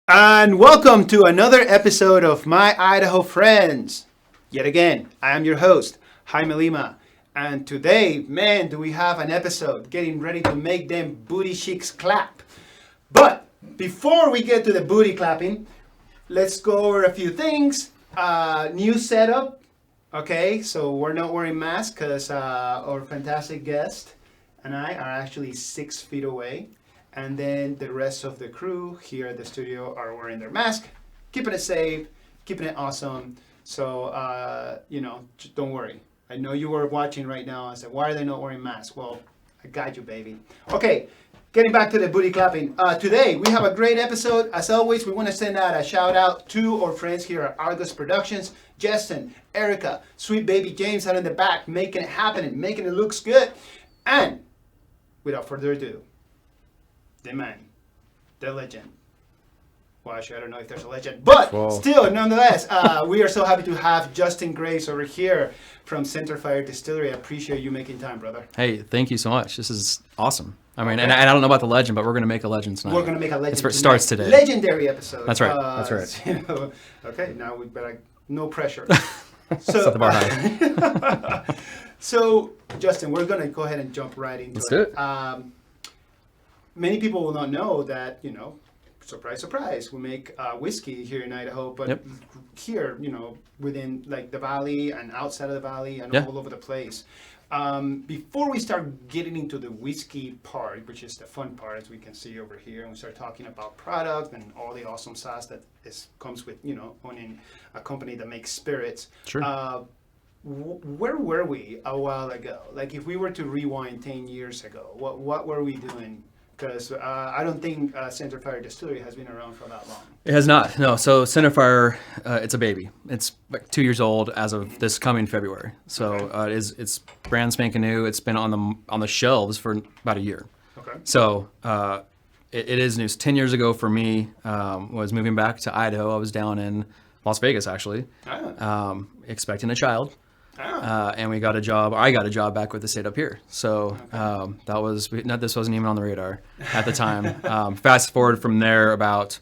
And welcome to another episode of My Idaho Friends. Yet again, I am your host, Jaime Lima. And today, man, do we have an episode getting ready to make them booty cheeks clap. But before we get to the booty clapping, let's go over a few things. New setup. Okay, so we're not wearing masks because our fantastic guest and I are actually 6 feet away. And then the rest of the crew here at the studio are wearing their mask, keeping it safe, keeping it awesome. So, just don't worry. I know you were watching right now. I said, why are they not wearing masks? Well, I got you, baby. Okay, getting back to the booty clapping. Today, we have a great episode. As always, we want to send out a shout out to our friends here at Argos Productions. Justin, Erica, sweet baby James out in the back, making it happen, making it looks good. And without further ado, the man, the legend. Well, actually, I don't know if there's a legend, but still, nonetheless, we are so happy to have Justin Grace over here from Centerfire Distillery. I appreciate you making time, brother. Hey, thank you so much. This is awesome. I mean, and I don't know about the legend, but we're going to make a legend tonight. We're going to make a legend. It starts today. Legendary episode. That's right. That's right. Okay, now we better, no pressure. Set the bar high. So, Justin, we're going to go ahead and jump right into Let's do it. Many people will not know that, surprise, surprise, we make whiskey here in Idaho, but here, within like the valley and outside of the valley and all over the place. Before we start getting into the whiskey part, which is the fun part, as we can see over here, and we start talking about product and all the awesome sauce that comes with, owning a company that makes spirits. Sure. Where were we a while ago? Like, if we were to rewind 10 years ago, what were we doing? Because I don't think Centerfire Distillery has been around for that long. It has not. No. So Centerfire, it's a baby. It's like 2 years old as of this coming February. So it's brand spanking new. It's been on the shelves for about a year. Okay. So it is new. 10 years ago for me, was moving back to Idaho. I was down in Las Vegas actually, expecting a child. And we got a job. I got a job back with the state up here. So this wasn't even on the radar at the time. Fast forward from there, about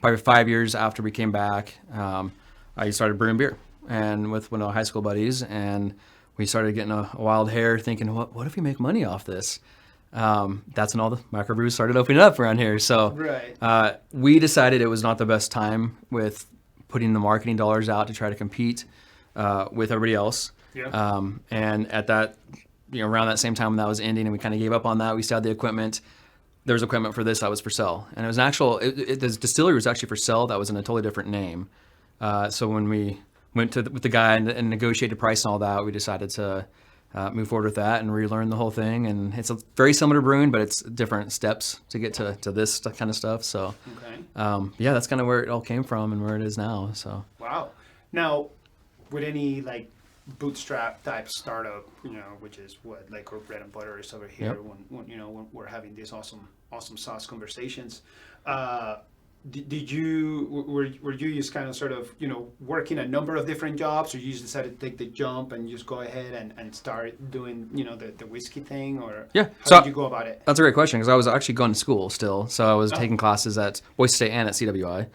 probably 5 years after we came back, I started brewing beer and with one of my high school buddies, and we started getting a wild hair, thinking, what if we make money off this? That's when all the microbrews started opening up around here. So we decided it was not the best time with putting the marketing dollars out to try to compete with everybody else. Yeah. And at that, around that same time when that was ending, and we kind of gave up on that, we still had the equipment. There was equipment for this that was for sale, and it was the distillery was actually for sale. That was in a totally different name. So when we went with the guy and negotiated price and all that, we decided to move forward with that and relearn the whole thing. And it's very similar to brewing, but it's different steps to get to this kind of stuff. So, that's kind of where it all came from and where it is now. So. Wow. Now, with any like bootstrap type startup, which is what like our bread and butter is over here. When we're having these awesome sauce conversations, were you just kind of sort of working a number of different jobs, or you just decided to take the jump and just go ahead and start doing the whiskey thing, or how did you go about it? That's a great question, because I was actually going to school still, so I was taking classes at Boise State and at CWI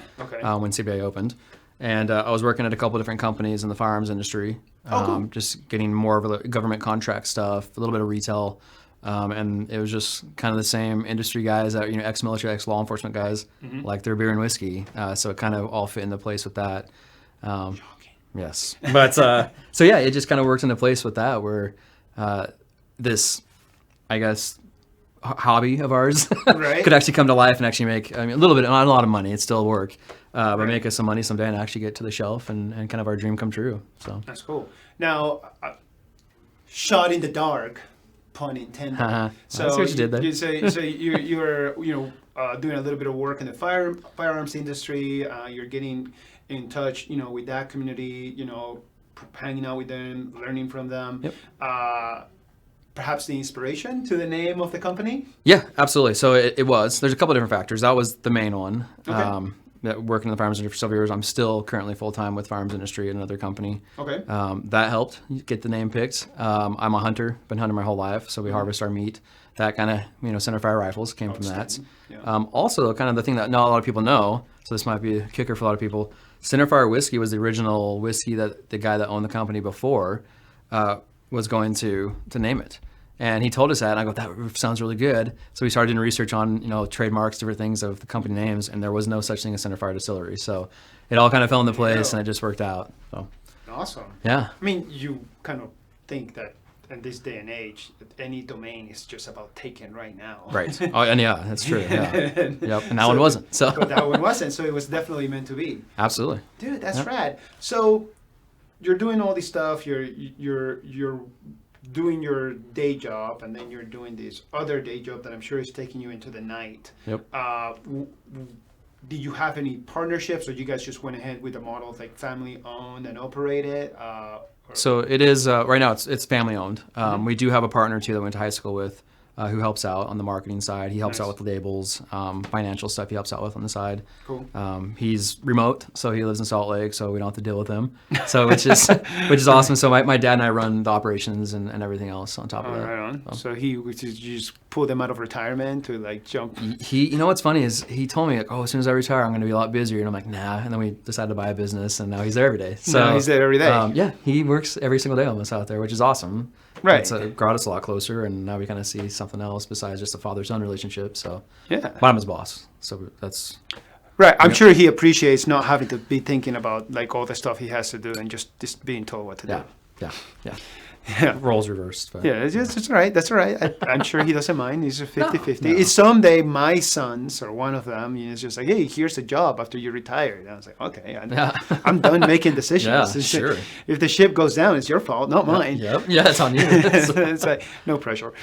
when CWI opened. And I was working at a couple different companies in the firearms industry, cool. just getting more of the government contract stuff, a little bit of retail, and it was just kind of the same industry guys that ex-military, ex-law enforcement guys, like their beer and whiskey. So it kind of all fit into place with that. Yes, but it just kind of worked into place with that, where this, I guess, hobby of ours could actually come to life and actually make a little bit, not a lot of money. It's still work. But make us some money someday and actually get to the shelf and kind of our dream come true. So that's cool. Now, shot in the dark, pun intended. So that's what you did there. So you're doing a little bit of work in the firearms industry. You're getting in touch, with that community. Hanging out with them, learning from them. Yep. Perhaps the inspiration to the name of the company? Yeah, absolutely. So it was. There's a couple different factors. That was the main one. Okay. Working in the firearms industry for several years. I'm still currently full-time with firearms industry at another company. Okay. That helped get the name picked. I'm a hunter, been hunting my whole life, so we harvest our meat. that kind of, Centerfire rifles came from that. Yeah. Also, kind of the thing that not a lot of people know, so this might be a kicker for a lot of people, Centerfire whiskey was the original whiskey that the guy that owned the company before was going to name it. And he told us that, and I go, that sounds really good. So we started doing research on, trademarks, different things of the company names, and there was no such thing as Centerfire Distillery. So it all kind of fell into place, and it just worked out. So. Awesome. Yeah. I mean, you kind of think that in this day and age, any domain is just about taken right now. Right. Oh, and yeah, that's true. Yeah. Yep. And that one wasn't. So. But that one wasn't. So it was definitely meant to be. Absolutely. Dude, that's rad. So you're doing all this stuff. You're doing your day job, and then you're doing this other day job that I'm sure is taking you into the night. Yep. Did you have any partnerships, or you guys just went ahead with the model of like family owned and operated? So it is right now. It's family owned. We do have a partner too that we went to high school with, who helps out on the marketing side. He helps out with the labels, financial stuff. He helps out with on the side. Cool. He's remote, so he lives in Salt Lake, so we don't have to deal with him. So which is awesome. So my dad and I run the operations and everything else on top of that. Right on. So you just pull them out of retirement to like jump. He, what's funny is he told me like, oh, as soon as I retire, I'm going to be a lot busier, and I'm like, nah. And then we decided to buy a business, and now he's there every day. So now he's there every day. Yeah, he works every single day almost out there, which is awesome. Right. It's brought us a lot closer, and now we kind of see something else besides just a father-son relationship. So yeah, but I'm his boss, so that's right. I'm sure he appreciates not having to be thinking about like all the stuff he has to do and just being told what to do. Yeah. Roles reversed. But, yeah, it's all right. That's all right. I'm sure he doesn't mind. He's a 50-50. No. It's someday my sons or one of them, it's just like, hey, here's a job after you retire. And I was like, okay, I'm done making decisions. Yeah, sure. If the ship goes down, it's your fault, not mine. Yep. Yeah, it's on you. It's like, no pressure.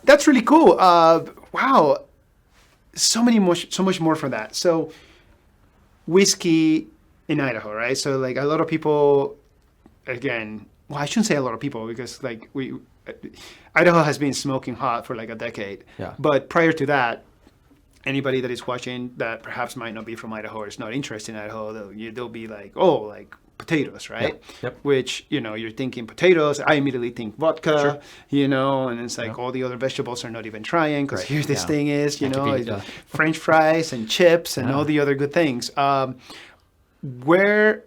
That's really cool. Wow. So much more for that. So whiskey in Idaho, right? So like a lot of people, again, well, I shouldn't say a lot of people because like Idaho has been smoking hot for like a decade. Yeah. But prior to that, anybody that is watching that perhaps might not be from Idaho or is not interested in Idaho, they'll be like, oh, like potatoes, right? Yep. Which, you're thinking potatoes. I immediately think vodka, and it's like all the other vegetables are not even trying because here this thing is, French fries and chips and all the other good things. Where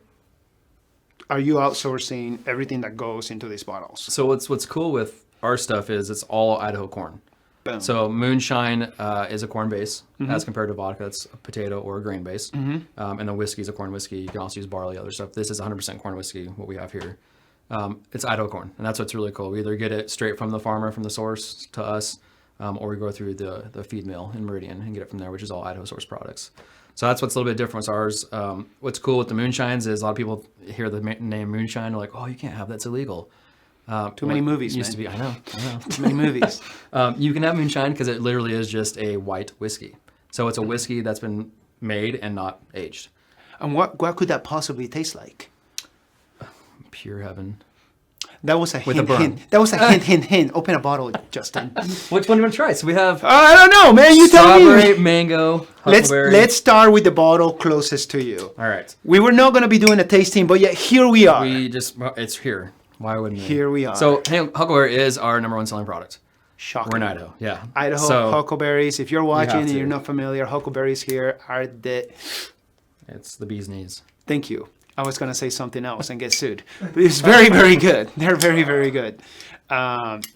are you outsourcing everything that goes into these bottles? So what's cool with our stuff is it's all Idaho corn. Boom. So moonshine is a corn base as compared to vodka. That's a potato or a grain base. And the whiskey is a corn whiskey. You can also use barley, other stuff. This is 100% corn whiskey, what we have here. It's Idaho corn, and that's what's really cool. We either get it straight from the farmer, from the source to us, or we go through the feed mill in Meridian and get it from there, which is all Idaho source products. So that's what's a little bit different with ours. What's cool with the moonshines is a lot of people hear the name moonshine, they're like, oh, you can't have that, it's illegal. Too many movies, used man. to be, I know. Too many movies. You can have moonshine because it literally is just a white whiskey. So it's a whiskey that's been made and not aged. And what could that possibly taste like? Pure heaven. That was a hint. That was a hint. Open a bottle, Justin. Which one do you want to try? So we have. I don't know, man. You tell me. Strawberry, mango, huckleberry. Let's start with the bottle closest to you. All right. We were not going to be doing a tasting, but yet here we are. It's here. Why wouldn't we? Here we are. So huckleberry is our number one selling product. Shocking. We're in Idaho. Yeah. Idaho huckleberries. If you're watching and you're not familiar, huckleberries here are It's the bee's knees. Thank you. I was going to say something else and get sued. But it's very, very good. They're very, very good.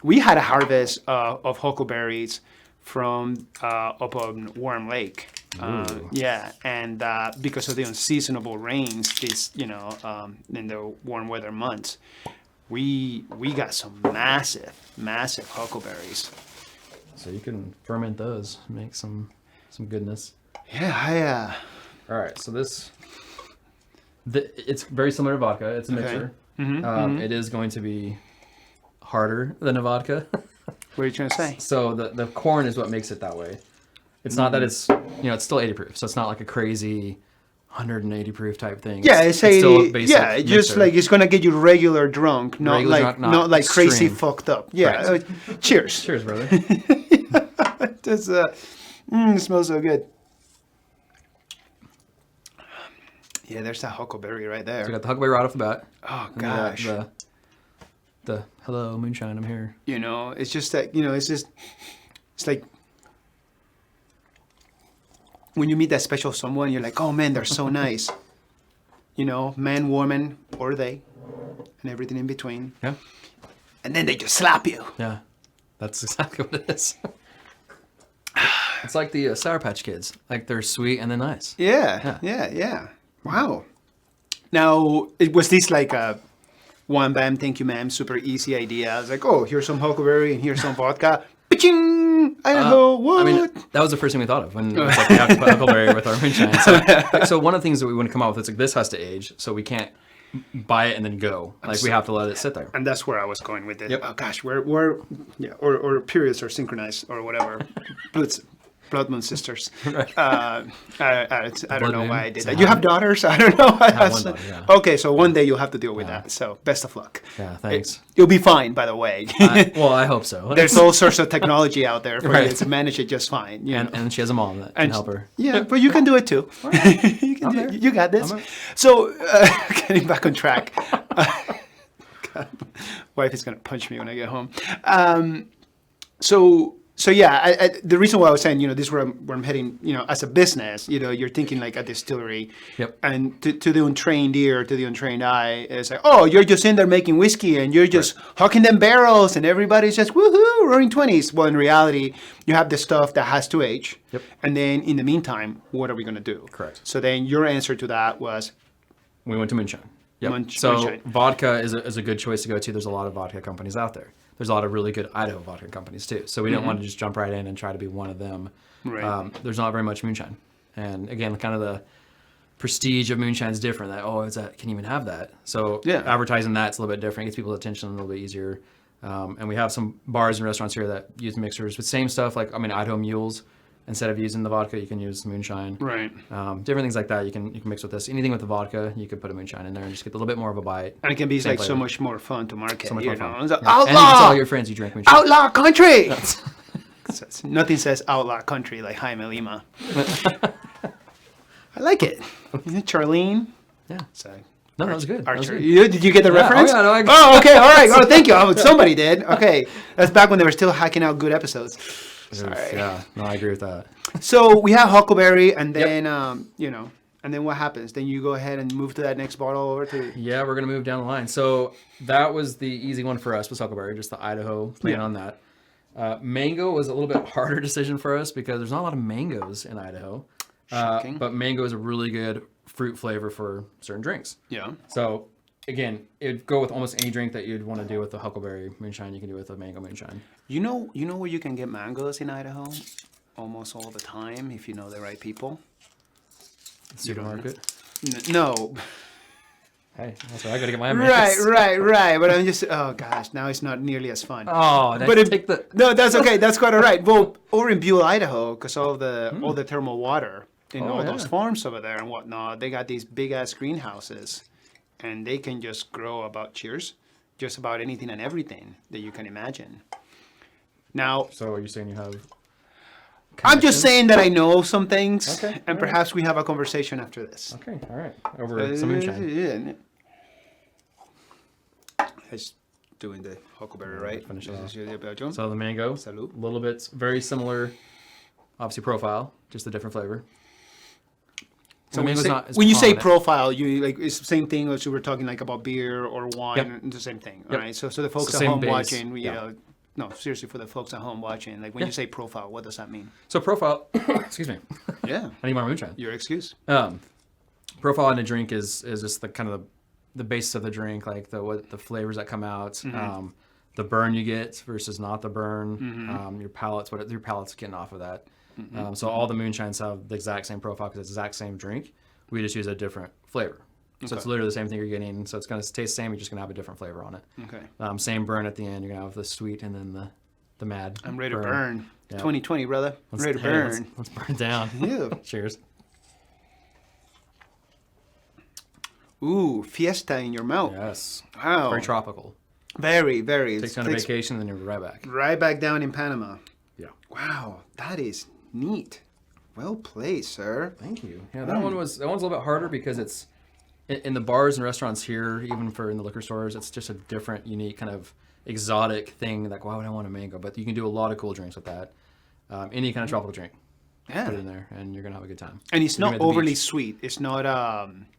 We had a harvest of huckleberries from up on Warm Lake. And because of the unseasonable rains in the warm weather months, we got some massive huckleberries. So you can ferment those, make some goodness. Yeah. All right, so it's very similar to vodka. It's a mixer. It is going to be harder than a vodka. What are you trying to say? So the corn is what makes it that way. It's not that it's it's still 80 proof, so it's not like a crazy 180 proof type thing. Yeah, it's 80. Still a basic mixer. Just like it's gonna get you regular drunk, not like crazy fucked up. Yeah. Right. Cheers. Cheers, brother. It smells so good. Yeah, there's that huckleberry right there. So we got the huckleberry right off the bat. Oh gosh. The hello moonshine, I'm here. You know, it's just that, you know, it's like when you meet that special someone, you're like, oh man, they're so nice. You know, man, woman, or they, and everything in between. Yeah. And then they just slap you. Yeah. That's exactly what it is. It's like the Sour Patch Kids. Like, they're sweet and they're nice. Yeah. Wow. Now, was this like a one bam, thank you, ma'am, super easy idea? I was like, oh, here's some huckleberry and here's some vodka. Paching! Idaho, what? I mean, that was the first thing we thought of when it was like, we have to put huckleberry with our moonshine. So one of the things that we want to come out with is like, this has to age, so we can't buy it and then go. Like, we have to let it sit there. And that's where I was going with it. Yep. Oh gosh, we're yeah, or periods are synchronized or whatever. Blood moon sisters. Right. I don't know why I did that. It's You have daughters? I don't know. I have one daughter, yeah. Okay, so one day you'll have to deal with that. So best of luck. Yeah, thanks. You'll be fine, by the way. Well, I hope so. There's all sorts of technology out there for Right. you to manage it just fine. You know? And she has a mom that can help her. Yeah, but you can do it too. You got this. So, getting back on track. God, wife is going to punch me when I get home. So yeah, the reason why I was saying, you know, this is where I'm heading, you know, as a business, you know, you're thinking like a distillery. Yep. And to the untrained ear, to the untrained eye, it's like, oh, you're just in there making whiskey and you're just hawking them barrels and everybody's just, woohoo, roaring 20s. Well, in reality, you have the stuff that has to age. Yep. And then in the meantime, what are we going to do? Correct. So then your answer to that was? We went to moonshine. Yep. So moonshine. Vodka is a good choice to go to. There's a lot of vodka companies out there. There's a lot of really good Idaho vodka companies too. So we didn't want to just jump right in and try to be one of them. Right. There's not very much moonshine. And again, kind of the prestige of moonshine is different. That, oh, can you even have that? So advertising that's a little bit different. Gets people's attention a little bit easier. And we have some bars and restaurants here that use mixers with same stuff. Like, I mean, Idaho mules. Instead of using the vodka, you can use moonshine. Right. Different things like that. You can mix with this. Anything with the vodka, you could put a moonshine in there and just get a little bit more of a bite. And it can be Same like flavor. So much more fun to market. So much more fun. It's like, Yeah. And you can outlaw! tell all your friends you drink moonshine. Outlaw country! Nothing says outlaw country like Jaime Lima. I like it. Charlene? Yeah. Sorry. No, that was good. That was Archer. good. Did you get the Yeah. reference? Oh, yeah, no, I- Oh, okay, all right. Oh, thank you. Oh, somebody did. Okay. That's back when they were still hacking out good episodes. Sorry. Yeah, no, I agree with that. So we have huckleberry, and then, you know, and then what happens? Then you go ahead and move to that next bottle over to... Yeah, we're going to move down the line. So that was the easy one for us was huckleberry, just the Idaho, playing on that. Mango was a little bit harder decision for us because there's not a lot of mangoes in Idaho. Shocking. But mango is a really good fruit flavor for certain drinks. Yeah. So, again, it would go with almost any drink that you'd want to do with a huckleberry moonshine. You can do with a mango moonshine. You know where you can get mangoes in Idaho? Almost all the time, if you know the right people. Supermarket? No. Hey, that's why I got to get my mix. Right. But I'm just, oh gosh, now it's not nearly as fun. Oh, No, that's okay. That's quite all right. Well, over in Buell, Idaho, because all the thermal water in all those farms over there and whatnot, they got these big ass greenhouses, and they can just grow just about anything and everything that you can imagine. Now, So are you saying you have... I'm just saying that I know some things, Okay, and perhaps we have a conversation after this. Okay, all right. Over some moonshine. Just doing the huckleberry, right? Finish it off. Belgium. So the mango, Salud. a little bit very similar, obviously profile, just a different flavor. So The mango's not as when you say prominent. profile, you like it's the same thing as we were talking like about beer or wine. Yep. And the same thing, Yep. right? So the folks the at same home base. watching, you Yeah. know, no, seriously, for the folks at home watching, like when you say profile, what does that mean? So profile, excuse me, Yeah, I need more moonshine. your excuse. Profile in a drink is just the kind of the basis of the drink, like the flavors that come out, the burn you get versus not the burn, your palate's getting off of that. So all the moonshines have the exact same profile because it's the exact same drink. We just use a different flavor. So it's literally the same thing you're getting. So it's going to taste the same. You're just going to have a different flavor on it. Okay. Same burn at the end. You're going to have the sweet and then the mad. I'm ready to burn. Yeah. 2020, brother. Let's- Ready to hey, burn. Let's burn down. Yeah. Cheers. Ooh, fiesta in your mouth. Yes. Wow. Very tropical. Very, very. Takes you on a vacation, then you're right back. Right back down in Panama. Yeah. Wow, that is neat. Well played, sir. Thank you. Yeah, that one's a little bit harder because it's in the bars and restaurants here, even in the liquor stores, it's just a different, unique kind of exotic thing. Like, why would I want a mango? But you can do a lot of cool drinks with that. Any kind of tropical drink. Yeah. Put it in there, and you're gonna have a good time. And it's not overly sweet. It's not.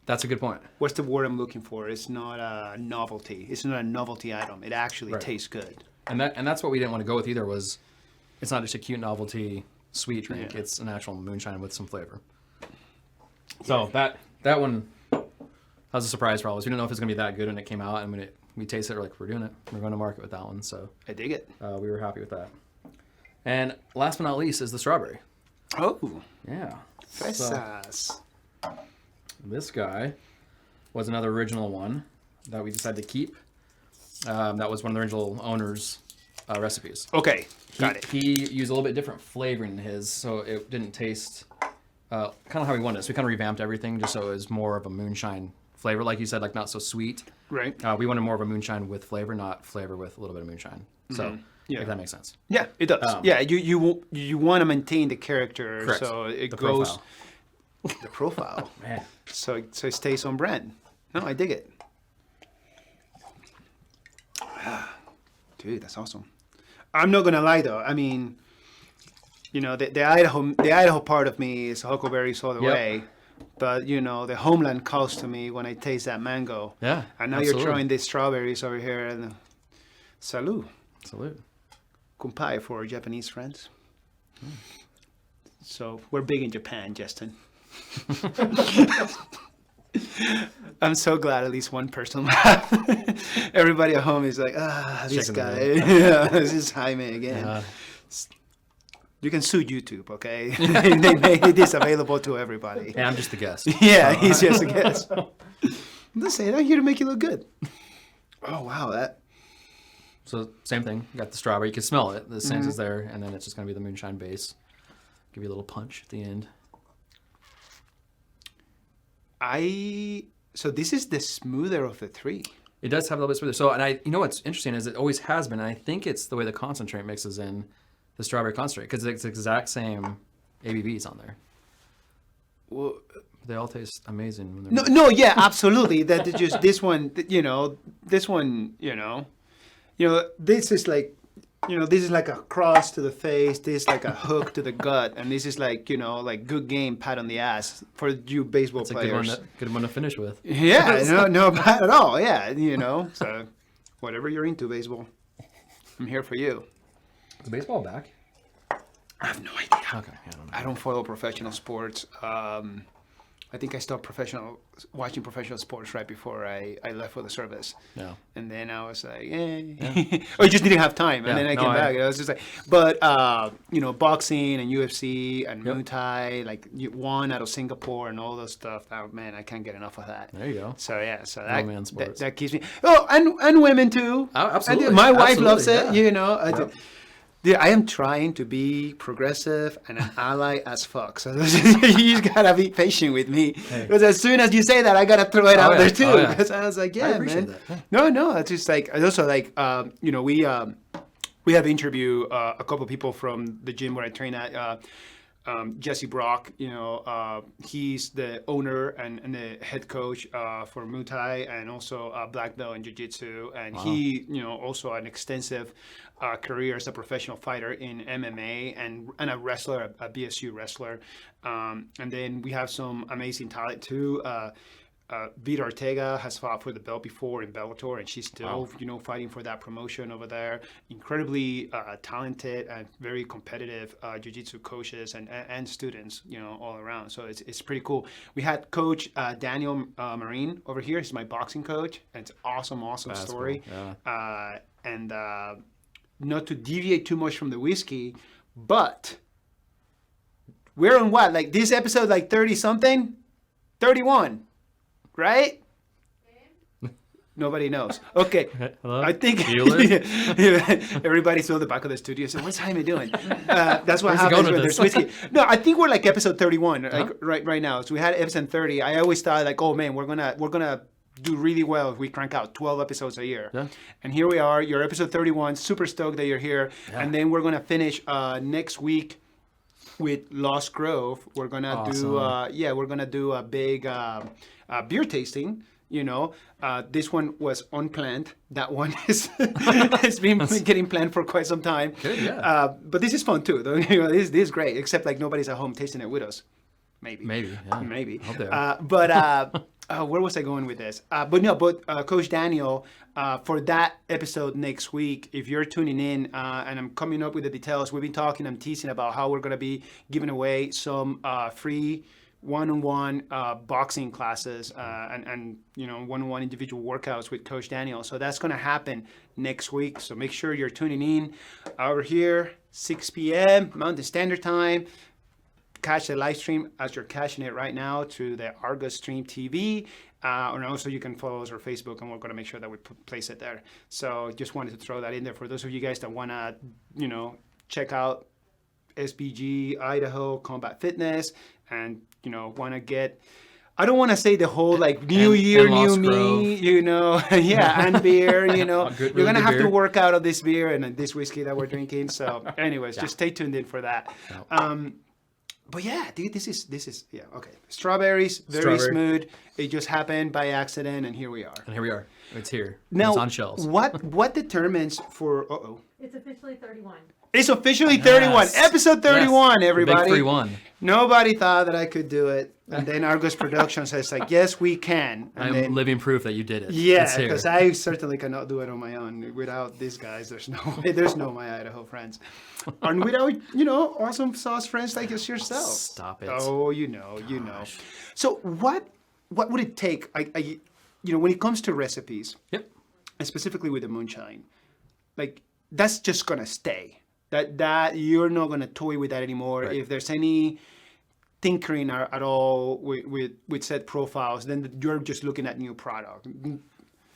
That's a good point. What's the word I'm looking for? It's not a novelty. It's not a novelty item. It actually tastes good. And that's what we didn't want to go with either. Was it's not just a cute novelty sweet drink. Yeah. It's an actual moonshine with some flavor. So that one was a surprise for all of us. We didn't know if it was gonna be that good when it came out, and when we tasted it, we're doing it. We're going to market with that one. So I dig it. We were happy with that. And last but not least is the strawberry. Oh. Yeah. Fresas. So, this guy was another original one that we decided to keep. That was one of the original owner's recipes. Okay, got it. He used a little bit different flavoring in his, so it didn't taste kind of how he wanted it. So we kind of revamped everything just so it was more of a moonshine flavor, like you said, like not so sweet. Right. We wanted more of a moonshine with flavor, not flavor with a little bit of moonshine. So if that makes sense. Yeah, it does. Yeah, you want to maintain the character, Correct. so it The goes profile. the profile. Man. So it stays on brand. No, I dig it. Dude, that's awesome. I'm not gonna lie though. I mean, the Idaho part of me is huckleberries all the way. But the homeland calls to me when I taste that mango. Yeah. And now absolutely. you're throwing these strawberries over here, and salud, Salute. kumpai for our Japanese friends. So we're big in Japan, Justin. I'm so glad at least one person laughed. Everybody at home is like, this Checking guy. it Yeah, this is Jaime again. You can sue YouTube, okay? They made this available to everybody. And I'm just the guest. Yeah, he's just a guest. Listen, I'm here to make you look good. Oh, wow. So same thing. You got the strawberry. You can smell it. The scent is there, and then it's just going to be the moonshine base. Give you a little punch at the end. So this is the smoother of the three. It does have a little bit smoother. So, and what's interesting is it always has been, and I think it's the way the concentrate mixes in the strawberry concentrate, because it's the exact same ABVs on there. Well, They all taste amazing when they're no, yeah, absolutely. That is just this one, this is like, this is like a cross to the face, this is like a hook to the gut, and this is like, like good game, pat on the ass for you baseball players. It's a good one to finish with. Yeah, no bad at all. Yeah, so whatever you're into, baseball, I'm here for you. Is baseball back? I have no idea. Okay, I don't know. I don't follow professional sports. I think I stopped watching professional sports right before I left for the service. Yeah. And then I was like, I just didn't have time. And then I came back. I was just like, but, boxing and UFC and Muay Thai, like one out of Singapore and all those stuff. Oh, man, I can't get enough of that. There you go. So, yeah. So that keeps me. Oh, and women too. Oh, absolutely. And my wife loves it, yeah. Dude, I am trying to be progressive and an ally as fuck. So you just gotta be patient with me, because as soon as you say that, I gotta throw it out there too. Because I was like, I appreciate man. that. Yeah. No, it's just like also like we have interviewed a couple of people from the gym where I train at. Jesse Brock, he's the owner and the head coach for Muay Thai and also black belt in Jiu-Jitsu, and he, also an extensive career as a professional fighter in MMA and a wrestler, a BSU wrestler, and then we have some amazing talent too. Vita Ortega has fought for the belt before in Bellator, and she's still, fighting for that promotion over there. Incredibly talented and very competitive jiu-jitsu coaches and students, all around. So it's pretty cool. We had Coach Daniel Marine over here. He's my boxing coach, and it's an awesome story. Cool. Yeah. And not to deviate too much from the whiskey, but we're on what? Like this episode, like 30-something? 31. Right? Nobody knows. Okay. Hello? I think everybody's on the back of the studio saying, "What's Jaime doing?" That's what happens when there's whiskey. No, I think we're like episode 31, right now. So we had episode 30. I always thought like, oh man, we're gonna do really well if we crank out 12 episodes a year. Yeah. And here we are. You're episode 31. Super stoked that you're here. Yeah. And then we're gonna finish next week. with Lost Grove. We're gonna do a big beer tasting. This one was unplanned. That one is has been getting planned for quite some time. Good, yeah. But this is fun too. This is great. Except like nobody's at home tasting it with us. Maybe. Yeah. Maybe. I hope they are. Where was I going with this? Coach Daniel, for that episode next week, if you're tuning in, and I'm coming up with the details, we've been talking, I'm teasing about how we're going to be giving away some free one-on-one boxing classes and one-on-one individual workouts with Coach Daniel. So that's going to happen next week. So make sure you're tuning in over here, 6 p.m. Mountain Standard Time. Catch the live stream as you're catching it right now to the Argos Stream TV. And also you can follow us on Facebook, and we're going to make sure that we place it there. So just wanted to throw that in there for those of you guys that want to, check out SBG, Idaho, Combat Fitness, and, want to get... I don't want to say the whole new year, new me, and beer, you're going to have to work out of this beer and this whiskey that we're drinking. So anyways, just stay tuned in for that. But yeah, dude, this is okay. Strawberries, very smooth. It just happened by accident, and here we are. It's here. Now, it's on shelves. What determines for... It's officially 31. It's officially 31. Episode 31, everybody. The big 31. Nobody thought that I could do it. And then Argos Productions says, yes, we can. And I'm living proof that you did it. Yeah, because I certainly cannot do it on my own. Without these guys, there's no way. There's no My Idaho friends. And without, awesome sauce friends like yourself. Stop it. Oh, you know. So what would it take, when it comes to recipes, yep, and specifically with the moonshine, that's just going to stay. That you're not going to toy with that anymore. Right. If there's any tinkering at all with set profiles, then you're just looking at new product.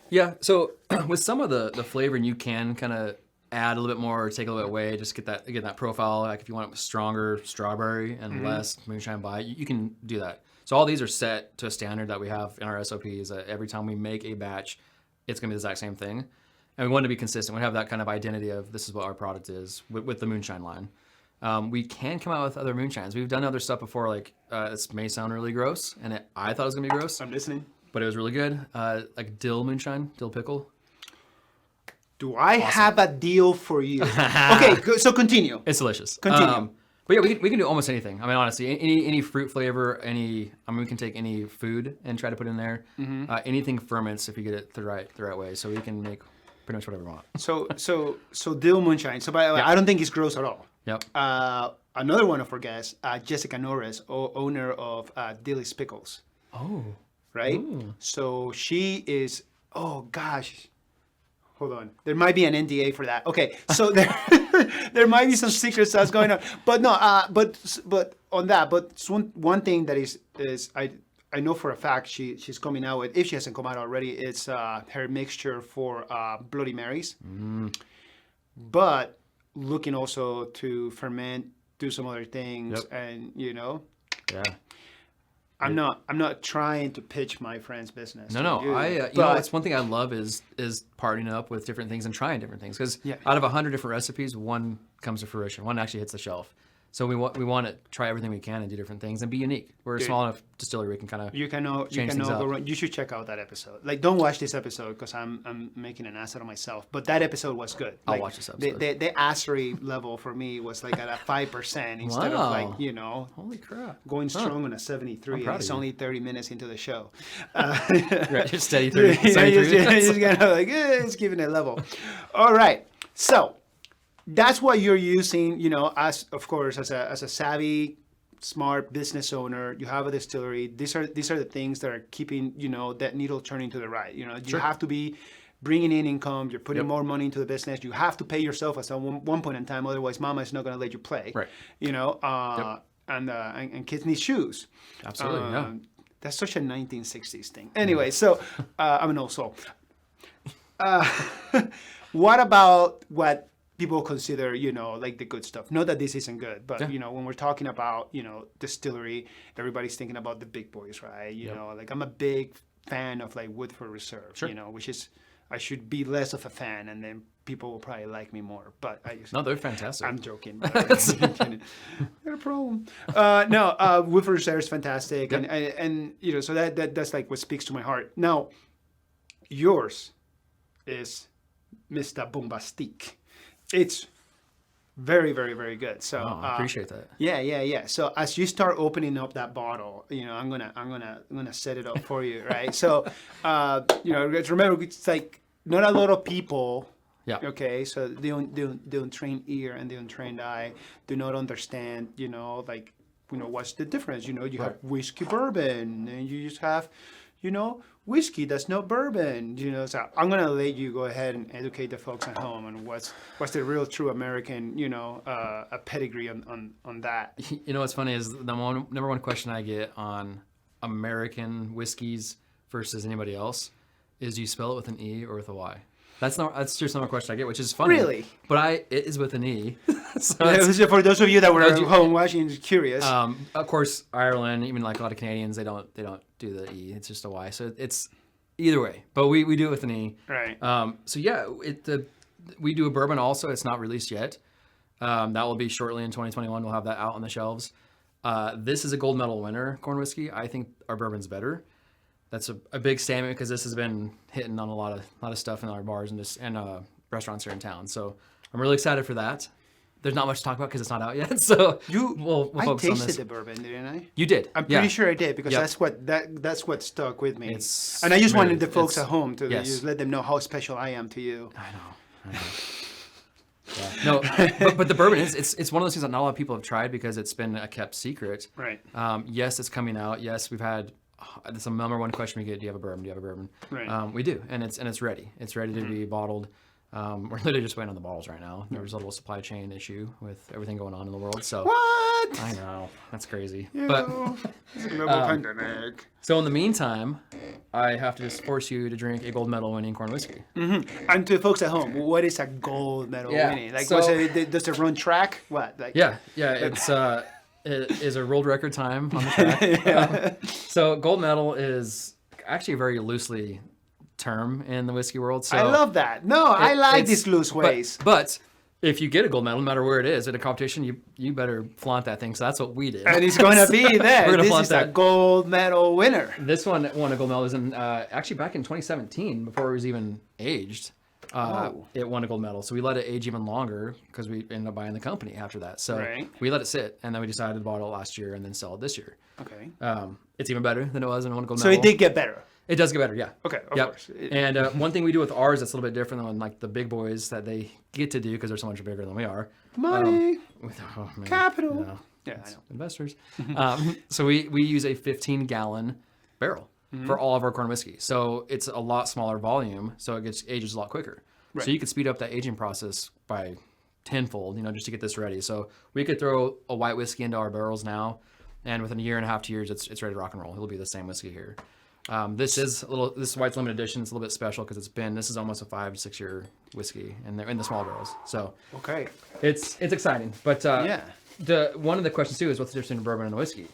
Yeah. So with some of the flavoring, you can kind of add a little bit more or take a little bit away, just get that profile. Like if you want stronger strawberry and less moonshine bite, you can do that. So all these are set to a standard that we have in our SOPs. Every time we make a batch, it's going to be the exact same thing. And we want to be consistent. We have that kind of identity of this is what our product is with the moonshine line. We can come out with other moonshines. We've done other stuff before, this may sound really gross, and I thought it was going to be gross. I'm listening. But it was really good. Like dill moonshine, dill pickle. Do I have a deal for you? Okay, so continue. It's delicious. Continue. But yeah, we can do almost anything. I mean, honestly, any fruit flavor, we can take any food and try to put in there. Mm-hmm. Anything ferments if you get it the right way. So we can make pretty much whatever we want. So dill moonshine. So by the way, I don't think it's gross at all. Yep. Another one of our guests, Jessica Norris, owner of Dilly's Pickles. Oh. Right? Ooh. So she is, oh gosh. Hold on. There might be an NDA for that. Okay. So there might be some secret sauce going on. But no, but on that, but one thing that is I know for a fact she's coming out with, if she hasn't come out already, it's her mixture for Bloody Marys. Mm. But looking also to ferment, do some other things, and Yeah. I'm not trying to pitch my friend's business. No. It's one thing I love is partnering up with different things and trying different things. Because out of 100 different recipes, one comes to fruition. One actually hits the shelf. So we want to try everything we can and do different things and be unique. We're a small enough distillery we can kind of change things up. You should check out that episode. Don't watch this episode because I'm making an ass out of myself. But that episode was good. I'll watch this episode. The assery level for me was at a 5% instead of holy crap, going strong on a 73. It's only 30 minutes into the show. Right, just steady 30. 73 just kind of it's giving it level. All right, so. That's what you're using, as a savvy, smart business owner. You have a distillery. These are the things that are keeping, that needle turning to the right. You have to be bringing in income. You're putting more money into the business. You have to pay yourself at one point in time. Otherwise, mama is not going to let you play. Right. And kids need shoes. Absolutely. Yeah. That's such a 1960s thing. Anyway, so I'm an old soul. What about what people consider, the good stuff? Not that this isn't good, but, when we're talking about, distillery, everybody's thinking about the big boys, right? I'm a big fan of, Woodford Reserve, which is, I should be less of a fan, and then people will probably like me more. But no, they're fantastic. I'm joking. They're problem. No, Woodford Reserve is fantastic, Yep. and you know, so that's like what speaks to my heart. Now, yours is Mr. Bombastique. It's very, very, very good. So I appreciate that. Yeah. So as you start opening up that bottle, you know, I'm gonna set it up for you, right? So, you know, remember, it's like not a lot of people. Yeah. Okay. So the untrained ear and the untrained eye do not understand. You know, like, you know, what's the difference? You know, you have whiskey bourbon, and you just have, you know, whiskey that's not bourbon. You know, so I'm gonna let you go ahead and educate the folks at home on what's the real true American, you know, a pedigree on that. You know what's funny is the number one question I get on American whiskeys versus anybody else is, do you spell it with an E or with a Y? That's just another question I get, which is funny. Really? But it is with an E. So For those of you that were at home watching, curious. of course, Ireland, even like a lot of Canadians, they don't do the E. It's just a Y. So it's either way. But we do it with an E. Right. So yeah, we do a bourbon also. It's not released yet. That will be shortly in 2021. We'll have that out on the shelves. This is a gold medal winner corn whiskey. I think our bourbon's better. That's a big statement because this has been hitting on a lot of stuff in our bars and restaurants here in town. So I'm really excited for that. There's not much to talk about because it's not out yet. So we'll I focus on tasted this. the bourbon, didn't I? You did. I'm pretty sure I did because Yep. that's what stuck with me. It's And I just really- wanted the folks it's- at home to yes. just let them know how special I am to you. I know. Yeah. No, but the bourbon it's one of those things that not a lot of people have tried because it's been a kept secret. Right. Yes, it's coming out. Yes, we've had. That's the number one question we get. Do you have a bourbon? Do you have a bourbon? Right. We do, and it's ready. It's ready to be bottled. We're literally just waiting on the bottles right now. There was a little supply chain issue with everything going on in the world. So What? I know that's crazy. You But know, it's a global pandemic. so in the meantime, I have to just force you to drink a gold medal winning corn whiskey. And to folks at home, what is a gold medal Yeah, winning? Like, so- does it run track? What? Like, Yeah, it's it is a world record time on the track. So gold medal is actually a very loosely term in the whiskey world. So I love that. No, I like it's- these loose ways. But if you get a gold medal, no matter where it is at a competition, you better flaunt that thing. So that's what we did. And it's going to be there. We're gonna This flaunt is a that. gold medal winner. This one won a gold medal. It was in actually back in 2017 before it was even aged. It won a gold medal. So we let it age even longer because we ended up buying the company after that. So Right. we let it sit, and then we decided to bottle it last year and then sell it this year. Okay. It's even better than it was in one gold So medal. it did get better. It does get better, yeah. Okay, of Yep. course. And one thing we do with ours that's a little bit different than like the big boys that they get to do because they're so much bigger than we are. Money. Oh, man. Capital. No, Yeah, it's I know. investors. So we use a 15-gallon barrel for all of our corn whiskey. So it's a lot smaller volume, so it ages a lot quicker. Right. So you could speed up that aging process by tenfold, just to get this ready. So we could throw a white whiskey into our barrels now, and within a year and a half, 2 years, it's ready to rock and roll. It'll be the same whiskey here. This is White's limited edition. It's a little bit special because this is almost a 5 to 6 year whiskey, and they're in the small barrels. So Okay. it's exciting. But Yeah. one of the questions too is what's the difference between bourbon and whiskey?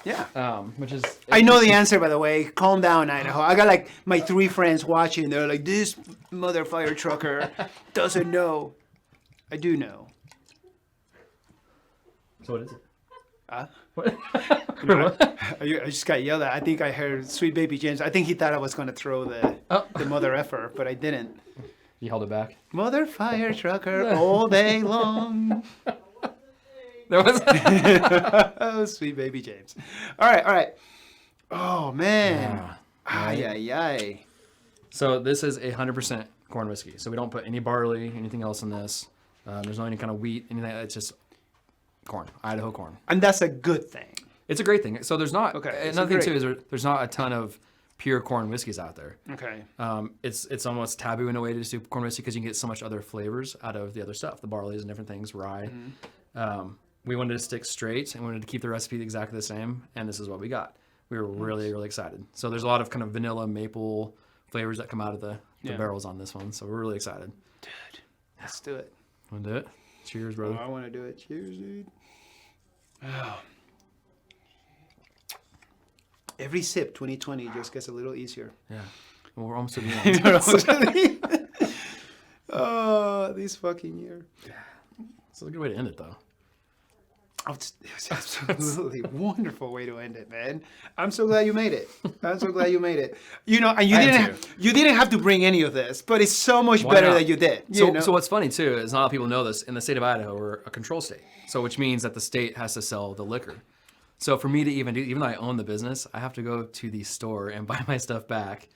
Yeah. Which is I know the answer, by the way. Calm down, Idaho. I got like my 3 friends watching. They're like, this mother fire trucker doesn't know. I do know. So what is it? What? I just got yelled at. I think I heard Sweet Baby James. I think he thought I was going to throw the mother effer, but I didn't. You held it back. Mother fire trucker all day long. There was. Oh, Sweet Baby James. All right. Oh, man. Ay, ay, ay. So this is 100% corn whiskey. So we don't put any barley, anything else in this. There's no any kind of wheat, anything. It's just corn, Idaho corn. And that's a good thing. It's a great thing. So there's not. Okay, Another thing too is there's not a ton of pure corn whiskeys out there. Okay. It's almost taboo in a way to do corn whiskey because you can get so much other flavors out of the other stuff, the barleys and different things, rye. We wanted to stick straight and wanted to keep the recipe exactly the same, and this is what we got. We were really, really excited. So there's a lot of kind of vanilla maple flavors that come out of the barrels on this one. So we're really excited. Dude, let's do it. Want to do it? Cheers, brother. I want to do it. Cheers, dude. Oh. Every sip, 2020 just gets a little easier. Yeah. Well, we're almost to the end. Oh, this fucking year. It's a good way to end it, though. Oh, it's absolutely wonderful way to end it, man. I'm so glad you made it. I'm so glad you made it. And you didn't have to bring any of this, but it's so much better not? that you did. So what's funny too is not a lot of people know this. In the state of Idaho, we're a control state, so which means that the state has to sell the liquor. So for me to even though I own the business, I have to go to the store and buy my stuff back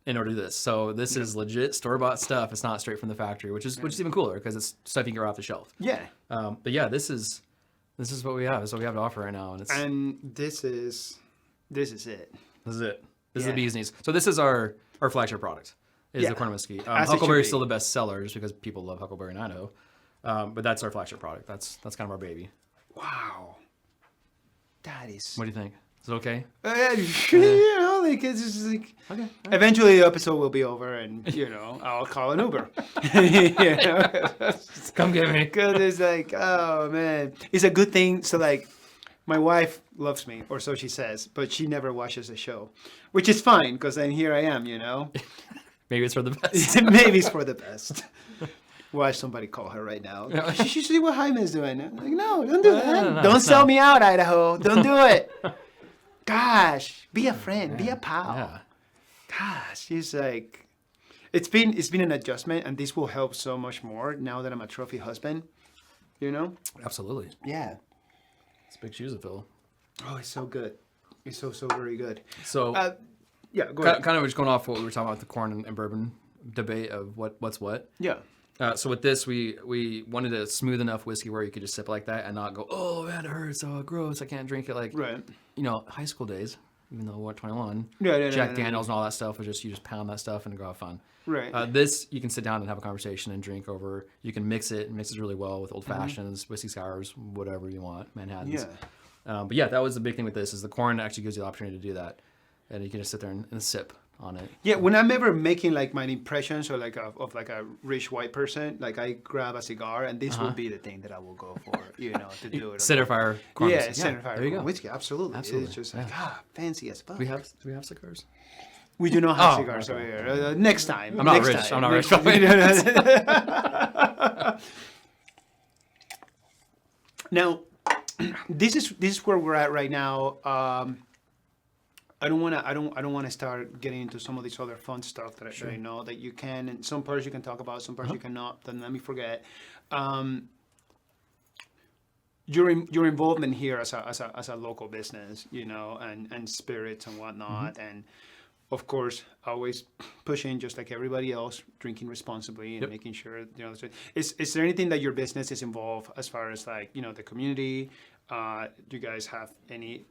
in order to do this. So this is legit store-bought stuff. It's not straight from the factory, which is even cooler because it's stuff you can get off the shelf. Yeah. But yeah, this is what we have. This is what we have to offer right now, and this is it. This is it. This is the bee's knees. So this is our flagship product. Is the corn whiskey. Huckleberry is still the best seller just because people love Huckleberry in Idaho. But that's our flagship product. That's kind of our baby. Wow. That is. What do you think? Is it okay? Like it's just like. Okay. Eventually, the episode will be over, and I'll call an Uber. Come get me. Because it's like, oh man, it's a good thing. So like, my wife loves me, or so she says, but she never watches the show, which is fine because then here I am. Maybe it's for the best. Maybe it's for the best. Watch somebody call her right now. You should see what Jaime is doing. I'm like, no, don't do that. No, don't sell me out, Idaho. Don't do it. Gosh, be a friend, be a pal. Yeah. Gosh, it's like, it's been an adjustment, and this will help so much more now that I'm a trophy husband. Absolutely. Yeah. It's big shoes to fill. Oh, it's so good. It's so very good. So, yeah, go ahead. Kind of just going off what we were talking about, the corn and bourbon debate of what's what. Yeah. So with this, we wanted a smooth enough whiskey where you could just sip like that and not go, oh man, it hurts, oh gross, I can't drink it. Like, right. High school days, even though we're 21, Jack Daniels and all that stuff was just, you just pound that stuff and go have fun. Right. This, you can sit down and have a conversation and drink over. You can mix it really well with old fashions, whiskey sours, whatever you want, Manhattans. Yeah. But yeah, that was the big thing with this, is the corn actually gives you the opportunity to do that. And you can just sit there and sip on it. Yeah, when I'm ever making like my impressions or like of a rich white person, like I grab a cigar and this will be the thing that I will go for, to do it. Centerfire corn whiskey. Centerfire there you go. whiskey, absolutely. It's just like fancy as fuck. Do we have cigars? We do not have cigars over here. Next time. I'm not rich. I'm not rich. Now, this is where we're at right now. I don't want to start getting into some of this other fun stuff that I know that you can, and some parts you can talk about, some parts you cannot. Then let me forget. Your involvement here as a local business, and spirits and whatnot, and of course always pushing just like everybody else, drinking responsibly and making sure Is there anything that your business is involved as far as like the community? Do you guys have any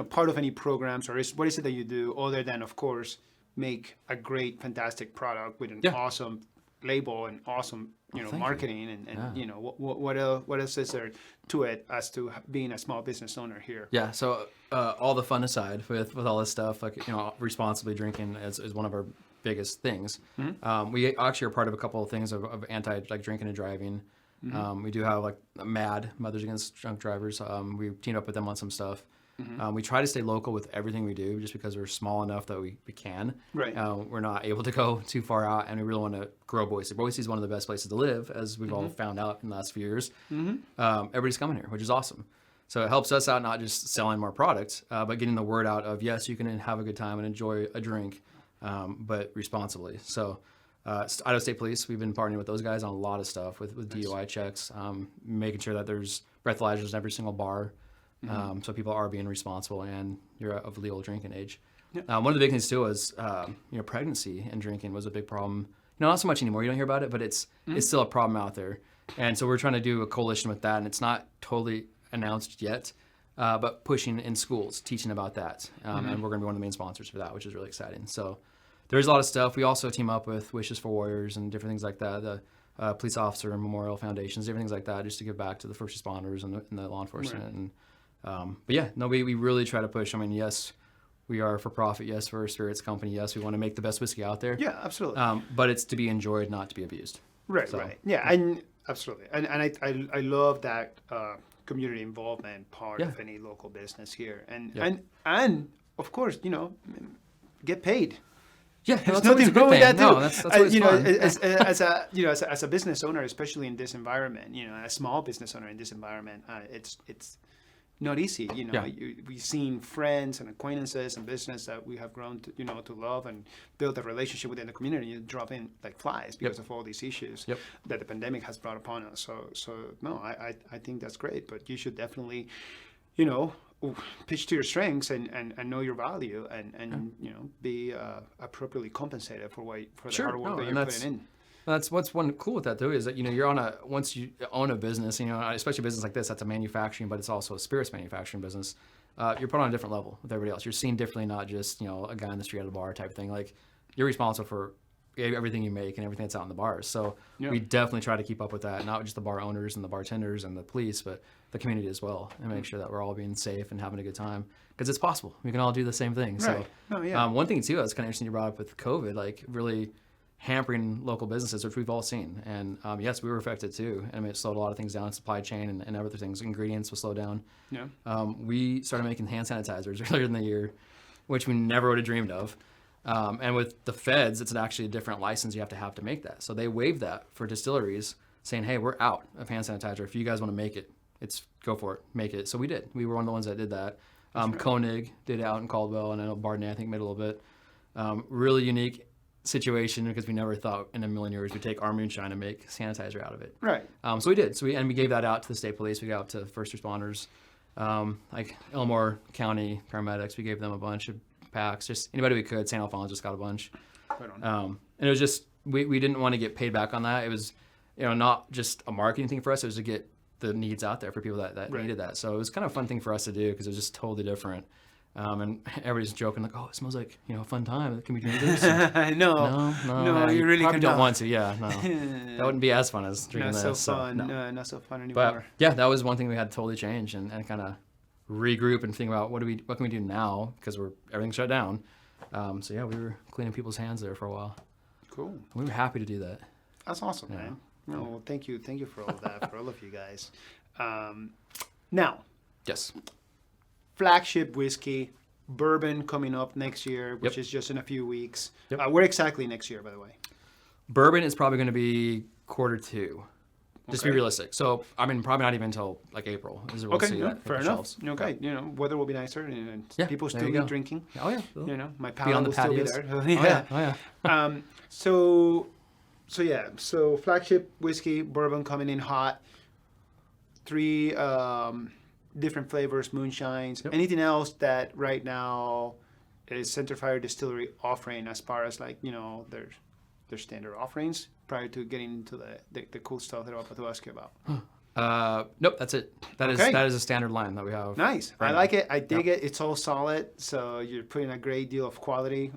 part of any programs, or what is it that you do other than of course make a great fantastic product with an awesome label and awesome marketing and what else is there to it as to being a small business owner here? Yeah, so all the fun aside with all this stuff, like responsibly drinking is one of our biggest things. We actually are part of a couple of things of anti drinking and driving. We do have like MAD, Mothers Against Drunk Drivers. We teamed up with them on some stuff. We try to stay local with everything we do just because we're small enough that we can. Right. We're not able to go too far out, and we really want to grow Boise. Boise is one of the best places to live, as we've all found out in the last few years. Everybody's coming here, which is awesome. So it helps us out, not just selling more products, but getting the word out of, yes, you can have a good time and enjoy a drink, but responsibly. So Idaho State Police, we've been partnering with those guys on a lot of stuff with DUI checks, making sure that there's breathalyzers in every single bar. So people are being responsible and you're of legal drinking age. Yep. One of the big things too is, pregnancy and drinking was a big problem. Not so much anymore. You don't hear about it, but it's still a problem out there. And so we're trying to do a coalition with that, and it's not totally announced yet, but pushing in schools, teaching about that. And we're going to be one of the main sponsors for that, which is really exciting. So there's a lot of stuff. We also team up with Wishes for Warriors and different things like that. The Police Officer and Memorial Foundations, different things like that, just to give back to the first responders and the law enforcement. Right. And but yeah, no, we really try to push. I mean, yes, we are for profit. Yes, we're a spirits company. Yes, we want to make the best whiskey out there. Yeah, absolutely. But it's to be enjoyed, not to be abused. Right, so, right. Yeah, and absolutely. And I love that community involvement part of any local business here. And of course, get paid. Yeah, there's nothing wrong with that too. No, that's always fun. As a business owner, especially in this environment, a small business owner in this environment, not easy. Yeah. We've seen friends and acquaintances and business that we have grown to, to love and build a relationship within the community. You drop in like flies because of all these issues that the pandemic has brought upon us. So no, I think that's great. But you should definitely, pitch to your strengths and know your value and be appropriately compensated for the hard work that you're putting in. That's what's one cool with that though is that you're once you own a business, especially a business like this that's a manufacturing, but it's also a spirits manufacturing business. You're put on a different level with everybody else. You're seen differently, not just a guy in the street at a bar type of thing. Like you're responsible for everything you make and everything that's out in the bars. So we definitely try to keep up with that, not just the bar owners and the bartenders and the police, but the community as well, and make sure that we're all being safe and having a good time because it's possible. We can all do the same thing. Right. So one thing too that's kind of interesting you brought up with COVID, like really hampering local businesses, which we've all seen. And yes, we were affected too. I mean, it slowed a lot of things down, supply chain and other things. Ingredients will slow down. Yeah. We started making hand sanitizers earlier in the year, which we never would have dreamed of. And with the feds, it's actually a different license you have to make that. So they waived that for distilleries saying, hey, we're out of hand sanitizer. If you guys want to make it, go for it, make it. So we did. We were one of the ones that did that. Koenig did it out in Caldwell, and I know Barney, I think, made a little bit. Really unique situation because we never thought in a million years we'd take our moonshine and make sanitizer out of it. Right. So we did. So we gave that out to the state police. We got out to first responders, like Elmore County paramedics. We gave them a bunch of packs. Just anybody we could. San Alfonso just got a bunch. Right on. And it was just we didn't want to get paid back on that. It was not just a marketing thing for us. It was to get the needs out there for people that needed that. So it was kind of a fun thing for us to do because it was just totally different. And everybody's joking like, "Oh, it smells like a fun time. Can we drink this?" No, you really probably don't cannot. Want to. Yeah, no, that wouldn't be as fun as drinking not this. So fun. No. Not so fun anymore. But yeah, that was one thing we had to totally change and kind of regroup and think about what can we do now because everything's shut down. So yeah, we were cleaning people's hands there for a while. Cool. We were happy to do that. That's awesome, man. No, well, thank you for all of that, for all of you guys. Now, Yes. flagship whiskey, bourbon coming up next year, which is just in a few weeks. Yep. Where exactly next year, by the way? Bourbon is probably going to be Q2. Just to be Okay. realistic. So, I mean, probably not even until like April. Is we'll Okay, see yeah, that fair hit the enough. shelves. Okay, weather will be nicer, and Yeah, people there still you be go. drinking. Oh yeah. My Be palate on the will still be patios. there. Oh yeah. So flagship whiskey, bourbon coming in hot. 3 different flavors, moonshines. Yep. Anything else that right now is Centerfire Distillery offering as far as their standard offerings prior to getting into the cool stuff that I'm about to ask you about? Nope, that's it. That is a standard line that we have. Nice. right I now. like it. I dig it. It's all solid. So you're putting a great deal of quality,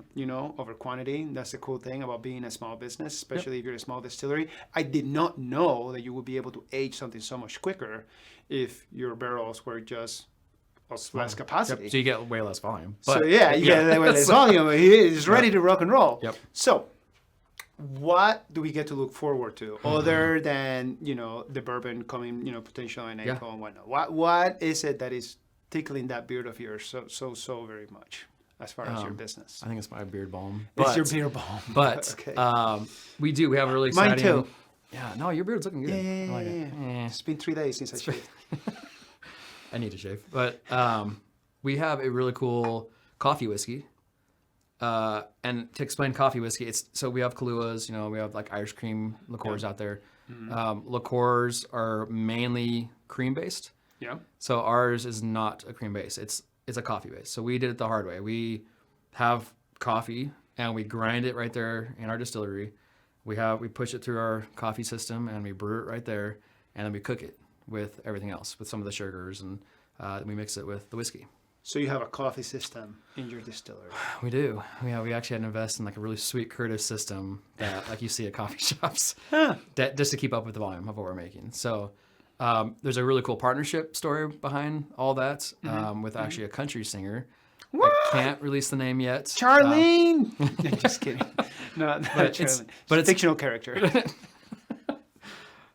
over quantity. That's the cool thing about being a small business, especially if you're a small distillery. I did not know that you would be able to age something so much quicker if your barrels were just less capacity. Yep. So you get way less volume. So you get way less volume. It's ready to rock and roll. Yep. So what do we get to look forward to other than the bourbon coming potentially in April and whatnot? What is it that is tickling that beard of yours so very much as far as your business? I think it's my beard balm. It's your beard balm. But Okay. we have a really exciting. Mine too. Yeah. No, your beard's looking good. I like it. Yeah. It's been 3 days since I shaved. I need to shave. But we have a really cool coffee whiskey. And to explain coffee whiskey, so we have Kahluas, we have like Irish cream liqueurs out there. Liqueurs are mainly cream based. Yeah. So ours is not a cream base. It's a coffee base. So we did it the hard way. We have coffee and we grind it right there in our distillery. We push it through our coffee system and we brew it right there, and then we cook it with everything else, with some of the sugars, and we mix it with the whiskey. So you have a coffee system in your distillery. We do. We actually had to invest in like a really sweet Curtis system that like you see at coffee shops, just to keep up with the volume of what we're making. So there's a really cool partnership story behind all that with actually a country singer. What? I can't release the name yet. Charlene! Just kidding. No, not Charlene. But it's a fictional character.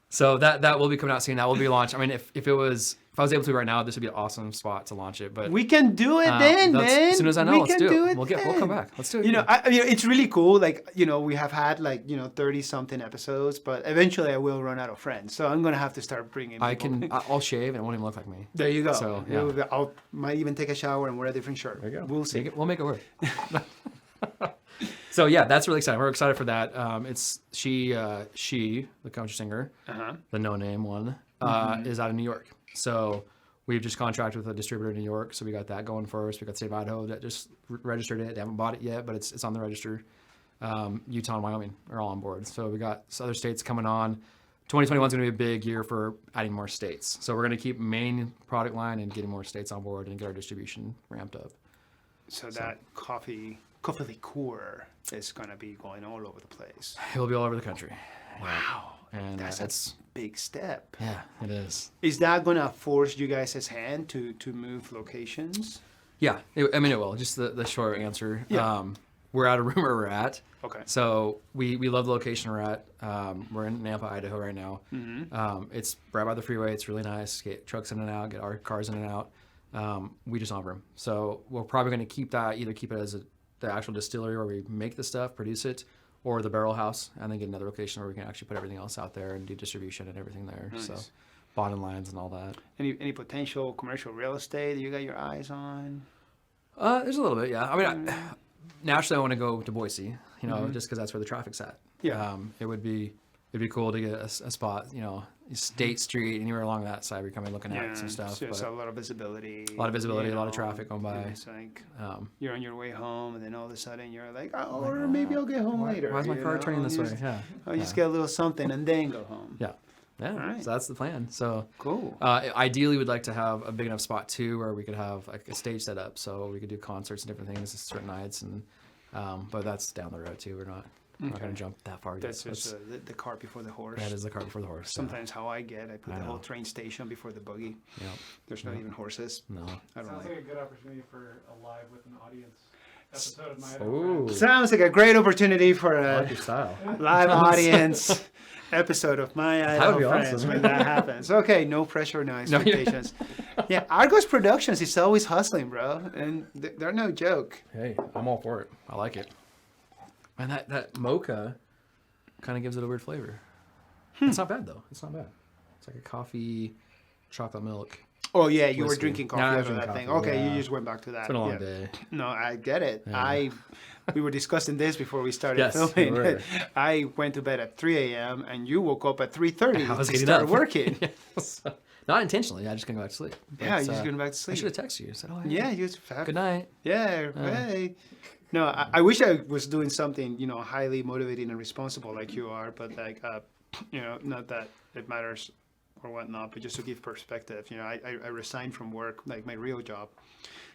So that will be coming out soon. That will be launched. I mean, if it was if I was able to right now, this would be an awesome spot to launch it. But we can do it then, man. As soon as I know, let's do it. We'll then. come back. Let's do it. You know, it's really cool. Like, you know, we have had like, you know, 30 something episodes, but eventually I will run out of friends. So I'm going to have to start bringing people. I'll shave and it won't even look like me. There you go. So, yeah. I might even take a shower and wear a different shirt. There you go. We'll see. We'll make it work. So yeah, that's really exciting. We're excited for that. It's she, the country singer, the no name one, is out of New York. So we've just contracted with a distributor in New York. So we got that going first. We got the state of Idaho that just registered it. They haven't bought it yet, but it's on the register. Utah and Wyoming are all on board. So we got other states coming on. 2021 is going to be a big year for adding more states. So we're going to keep main product line and getting more states on board and get our distribution ramped up. So that coffee liqueur is going to be going all over the place. It'll be all over the country. Wow. And that's a big step. Yeah, it is. Is that going to force you guys' hand to move locations? Yeah, it will. Just the short answer. Yeah. We're out of room where we're at. Okay. So we love the location we're at. We're in Nampa, Idaho right now. It's right by the freeway. It's really nice. Get trucks in and out, get our cars in and out. We just don't have room. So we're probably going to keep it as the actual distillery where we make the stuff, produce it, or the barrel house, and then get another location where we can actually put everything else out there and do distribution and everything there. Nice. So bottom lines and all that. Any potential commercial real estate that you got your eyes on? There's a little bit, yeah. I mean, naturally, I want to go to Boise, you know, just because that's where the traffic's at. Yeah. It'd be cool to get a spot, you know, State Street, anywhere along that side. We're coming looking at some stuff. So a lot of visibility. A lot of traffic going by. It's like you're on your way home, and then all of a sudden you're like, maybe I'll get home later. Why is my car turning this way? Yeah. I'll just get a little something and then go home. Yeah. Yeah, right. So that's the plan. So cool. Ideally, we'd like to have a big enough spot too, where we could have like a stage set up, so we could do concerts and different things at certain nights. And but that's down the road too. We're not going to jump that far yet. That's just the cart before the horse. That is the cart before the horse. Sometimes how I put the whole train station before the buggy. Yeah. There's not even horses. No. Sounds like a good opportunity for a live with an audience episode of my Ooh. Sounds like a great opportunity for a style. live audience episode of My Idaho Friends awesome. when that happens. Okay, no pressure, no expectations. Yeah, Argos Productions is always hustling, bro, and they're no joke. Hey, I'm all for it. I like it. And that mocha kind of gives it a weird flavor. It's not bad though. It's not bad. It's like a coffee, chocolate milk. Oh yeah, you were Whiskey. drinking coffee I was after that drinking thing. coffee, Okay, yeah. you just went back to that. It's been a long day. No, I get it. Yeah. We were discussing this before we started Yes, filming. we were. I went to bed at 3 a.m. and you woke up at 3:30 I was to getting start up. working. Not intentionally. I just couldn't go back to sleep. Yeah, But, you just going back to I sleep. should have texted you. I said, "Oh Yeah, you just good night." Yeah, hey. No, I wish I was doing something, you know, highly motivating and responsible like you are, but like, you know, not that it matters or whatnot, but just to give perspective, you know, I resigned from work, like my real job,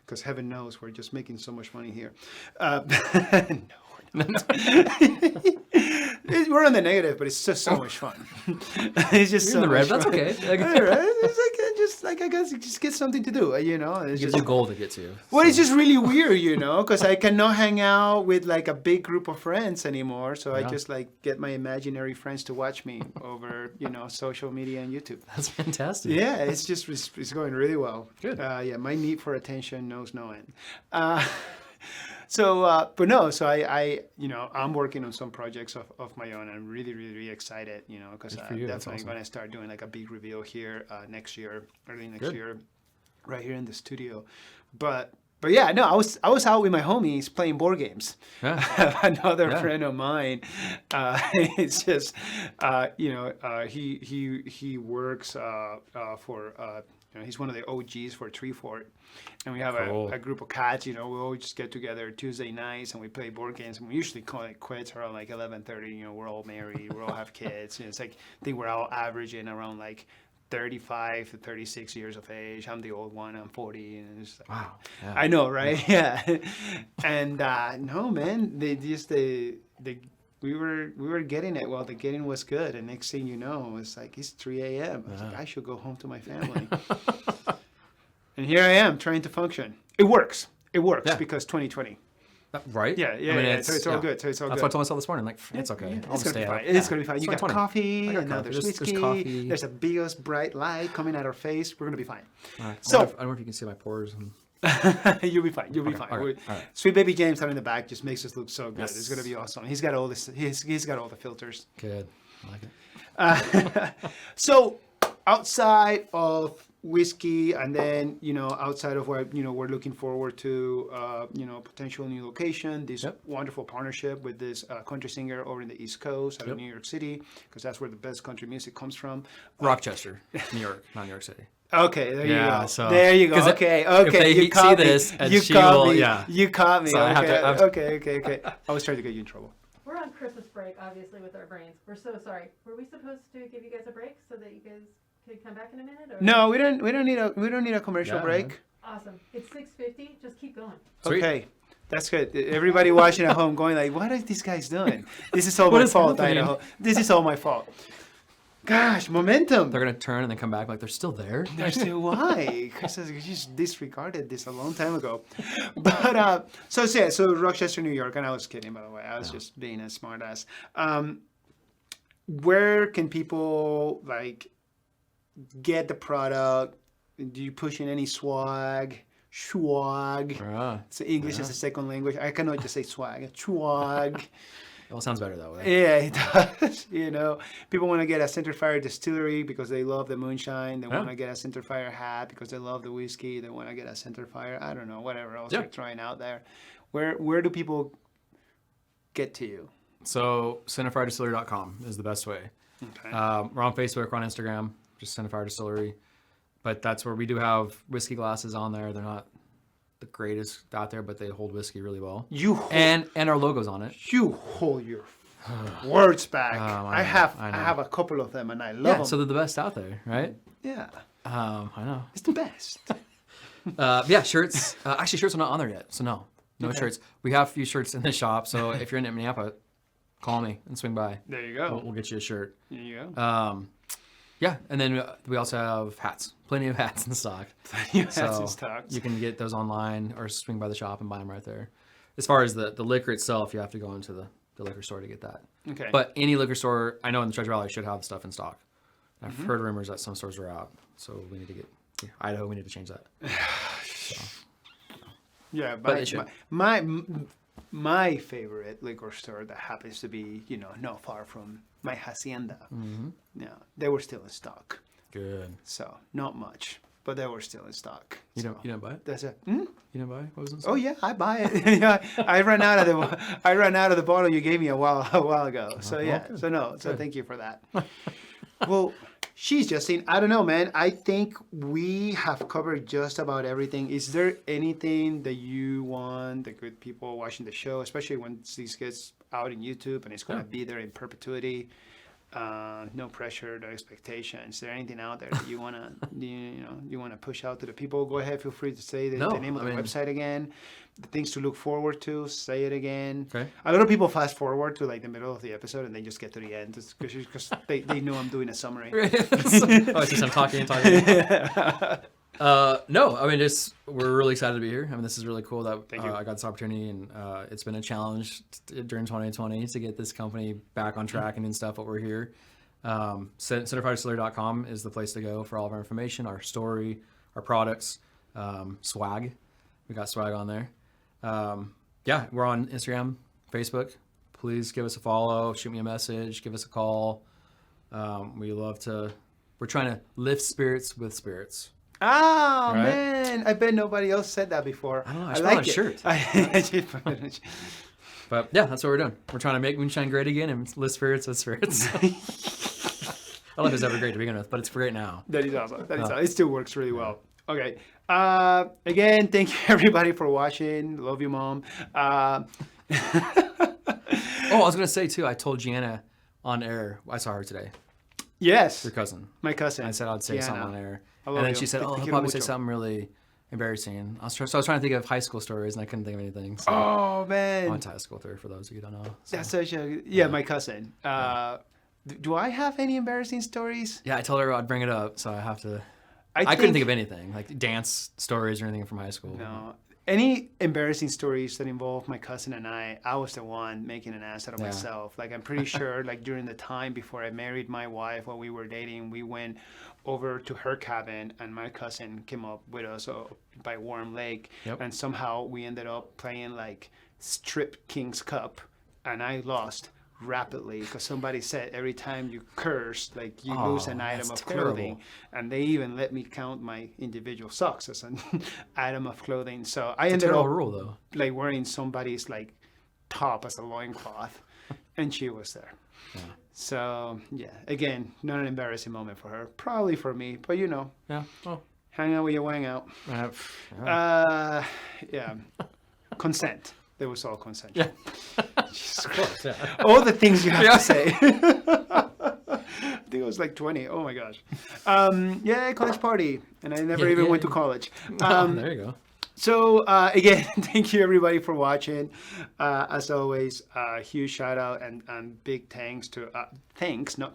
because heaven knows we're just making so much money here. No, we're not. We're on the negative, but it's just so much fun. It's just You're so in the red. much That's fun. okay. Yeah, right? It's like I guess you just get something to do, you know. It's It's just a goal to get to. well, so. it's just really weird, you know, because I cannot hang out with like a big group of friends anymore. So I Yeah. just like get my imaginary friends to watch me over, you know, social media and YouTube. That's fantastic. Yeah, it's going really well. Good. Yeah, my need for attention knows no end. So I you know, I'm working on some projects of my own. I'm really, really, really excited, you know, because Good for I'm you. That's definitely awesome. going to start doing like a big reveal here next year, early next Good. year, right here in the studio. But yeah, no, I was out with my homies playing board games. Yeah. Another Yeah. friend of mine, it's just, you know, he works for, you know, he's one of the OGs for Tree Fort. And we have Cool. a group of cats, you know, we all just get together Tuesday nights and we play board games. And we usually call it quits around like 11:30, you know, we're all married, we all have kids. You know, it's like, I think we're all averaging around like 35 to 36 years of age. I'm the old one, I'm 40. And it's like, Wow. Yeah. I know, right? Yeah. And no, man, we were getting it. Well, the getting was good. And next thing you know, it's like, it's 3 a.m. I was like, I should go home to my family. And here I am trying to function. It works. It works Yeah. because 2020. Right? Yeah. I mean, So it's all good. So it's all That's good. what I told myself this morning. Like, it's okay. I'll It's just gonna be stay fine. up. It's gonna be fine. You got 20. coffee, I got and now coffee. there's There's whiskey. coffee. There's a biggest bright light coming at our face. We're gonna be fine. All right. So- I don't know if you can see my pores. And... You'll be fine. You'll be fine. all right, all right. Sweet baby James out in the back just makes us look so good. Yes. It's gonna be awesome. He's got all this. He's got all the filters. Good. I like it. So outside of whiskey, and then outside of what we're looking forward to, potential new location, this wonderful partnership with this country singer over in the East Coast out of New York City, because that's where the best country music comes from. Rochester, New York, not New York City. Okay, there you Yeah, go. so- There you go. 'cause Okay, if okay. they You caught see me. this, and You she caught will- me. yeah. You caught me. So I have to- Okay. I was trying to get you in trouble. We're on Christmas break, obviously, with our brains. We're so sorry. Were we supposed to give you guys a break so that you guys could come back in a minute? Or? No, we don't need a commercial Yeah, break. man. Awesome. It's 6:50. Just keep going. Sweet. Okay. That's good. Everybody watching at home going like, what are these guys doing? This is all What my is fault, happening? Idaho. This is all my fault. Gosh, momentum. They're gonna turn and then come back like they're still there. They're still why? Because you just disregarded this a long time ago. But so Rochester, New York, and I was kidding, by the way. I was just being a smart ass. Where can people get the product? Do you push in any swag? Swag. So English is a second language. I cannot just say swag. Swag. Well, it sounds better that way. Yeah, it does. People want to get a Centerfire Distillery because they love the moonshine. They want to get a Centerfire hat because they love the whiskey. They want to get a Centerfire, I don't know, whatever else they're trying out there. Where do people get to you? So centerfiredistillery.com is the best way. Okay. We're on Facebook, we're on Instagram, just Centerfire Distillery. But that's where we do have whiskey glasses on there. They're not the greatest out there, but they hold whiskey really well. And our logo's on it. You hold your words back. I I know. have a couple of them and I love Yeah, them. so they're the best out there, right? Yeah. I know. It's the best. Yeah, shirts. Actually, shirts are not on there yet, so no Okay. shirts. We have a few shirts in the shop, so if you're in Minneapolis, call me and swing by. There you go. We'll get you a shirt. There you go. Yeah, and then we also have hats. Plenty of hats in stock. That's in stock. You can get those online or swing by the shop and buy them right there. As far as the liquor itself, you have to go into the liquor store to get that. Okay. But any liquor store, I know in the Treasure Valley, should have stuff in stock. I've heard rumors that some stores are out, so we need to get Idaho. We need to change that. Yeah, But they should. my favorite liquor store that happens to be, not far from my hacienda. Yeah, they were still in stock. Good. So not much, but they were still in stock. You don't buy it? That's it. You didn't buy it? What was it? Oh yeah, I buy it. Yeah, I ran out of the bottle you gave me a while ago. So yeah, okay. So thank you for that. Well, she's Justine. I don't know, man. I think we have covered just about everything. Is there anything that you want the good people watching the show, especially when this gets out in YouTube and it's going to be there in perpetuity? No pressure, no expectations. Is there anything out there that you wanna you wanna push out to the people? Go ahead, feel free to say the name of the website again, the things to look forward to. Say it again. Okay. A lot of people fast forward to the middle of the episode and they just get to the end because they know I'm doing a summary. Oh, it's just I'm talking. No, I mean, we're really excited to be here. I mean, this is really cool that I got this opportunity, and it's been a challenge during 2020 to get this company back on track and doing stuff, but we're here. Centerfiredistillery.com is the place to go for all of our information, our story, our products, swag. We got swag on there. Yeah, we're on Instagram, Facebook. Please give us a follow, shoot me a message, give us a call. We're trying to lift spirits with spirits. Oh, Right? man. I bet nobody else said that before. I don't know. I like should it. put on a shirt. But yeah, that's what we're doing. We're trying to make moonshine great again and lift spirits with spirits. I don't know if it's ever great to begin with, but it's great now. That is awesome. It still works really well. Okay. Again, thank you everybody for watching. Love you, Mom. Oh, I was going to say too, I told Gianna on air, I saw her today, Yes. your cousin. My cousin. I said I'd say something Gianna. on air. I love And then you. she said, Te I'll quiero probably say mucho. something really embarrassing. So I was trying to think of high school stories and I couldn't think of anything. So Oh, I man. went to high school with her, for those of you who don't know. So. That's such a... Yeah, my cousin. Do I have any embarrassing stories? Yeah, I told her I'd bring it up, so I have to... I couldn't think of anything, like dance stories or anything from high school. No. any embarrassing stories that involve my cousin and I was the one making an ass out of myself. Like, I'm pretty sure, like, during the time before I married my wife, while we were dating, we went over to her cabin, and my cousin came up with us by Warm Lake, and somehow we ended up playing, like, Strip King's Cup, and I lost rapidly because somebody said every time you curse, like, you lose an item of clothing, and they even let me count my individual socks as an item of clothing. So I ended up rule, though. Like wearing somebody's like top as a loincloth, and she was there. Yeah. So yeah, again, not an embarrassing moment for her, probably for me, but you know, hang out with your wang out. Yeah, consent. There was all consensual. Jesus Christ. All the things you have to say. I think it was like 20. Oh my gosh. College party. And I never even went to college. There you go. So again, thank you everybody for watching. As always, huge shout out and big thanks to thanks to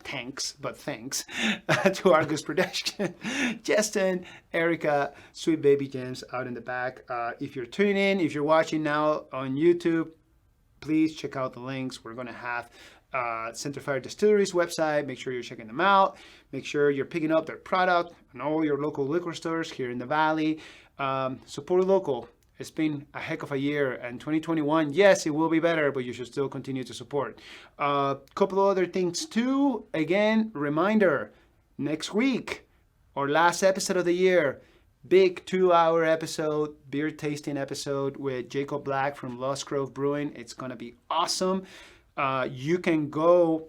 Argos Productions, Justin, Erica, sweet baby James out in the back. If you're tuning in, if you're watching now on YouTube, please check out the links. We're gonna have Centerfire Distillery's website. Make sure you're checking them out. Make sure you're picking up their product in all your local liquor stores here in the Valley. Support local. It's been a heck of a year, and 2021, yes, it will be better, but you should still continue to support. Couple of other things too. Again, reminder, next week, our last episode of the year, big 2-hour episode, beer tasting episode with Jacob Black from Lost Grove Brewing. It's going to be awesome. You can go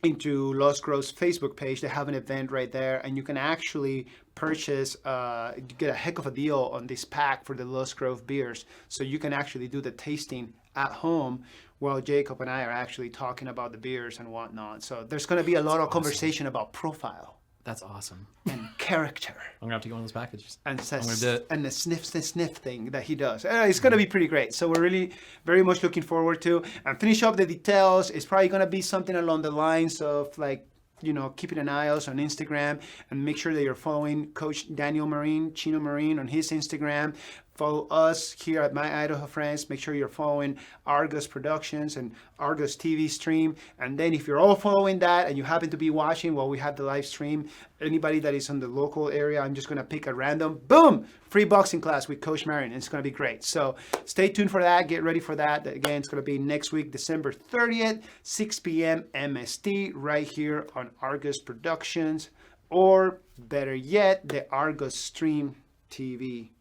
into Lost Grove's Facebook page. They have an event right there, and you can actually purchase, get a heck of a deal on this pack for the Lost Grove beers. So you can actually do the tasting at home while Jacob and I are actually talking about the beers and whatnot. So there's going to be a lot of conversation about profile. That's awesome. And character. I'm going to have to get one of those packages. And the sniff thing that he does. It's going to be pretty great. So we're really very much looking forward to. And finish up the details. It's probably going to be something along the lines of, like, you know, keeping an eye out on Instagram, and make sure that you're following Coach Daniel Marine, Chino Marine, on his Instagram. Follow us here at My Idaho Friends. Make sure you're following Argos Productions and Argos TV stream. And then if you're all following that and you happen to be watching while we have the live stream, anybody that is in the local area, I'm just going to pick a random, boom, free boxing class with Coach Marin. It's going to be great. So stay tuned for that. Get ready for that. Again, it's going to be next week, December 30th, 6 p.m. MST, right here on Argos Productions, or better yet, the Argos Stream TV.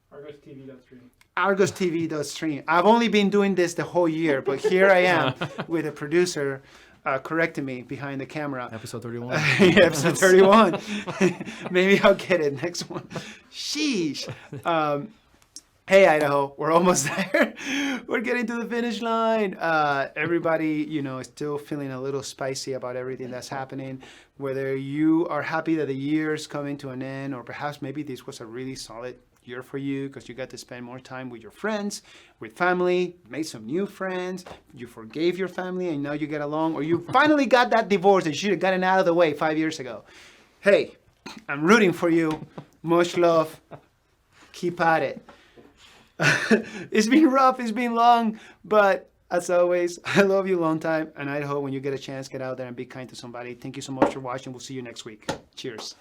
Argos TV does stream. I've only been doing this the whole year, but here I am with a producer correcting me behind the camera. Episode 31. Episode 31. Maybe I'll get it next one. Sheesh. Hey, Idaho, we're almost there. We're getting to the finish line. Everybody, you know, is still feeling a little spicy about everything that's happening. Whether you are happy that the year's coming to an end, or perhaps maybe this was a really solid year for you because you got to spend more time with your friends, with family, made some new friends, you forgave your family and now you get along, or you finally got that divorce and you should have gotten out of the way 5 years ago. Hey, I'm rooting for you. Much love. Keep at it. It's been rough, it's been long, but as always, I love you long time. And Idaho, when you get a chance, get out there and be kind to somebody. Thank you so much for watching. We'll see you next week. Cheers.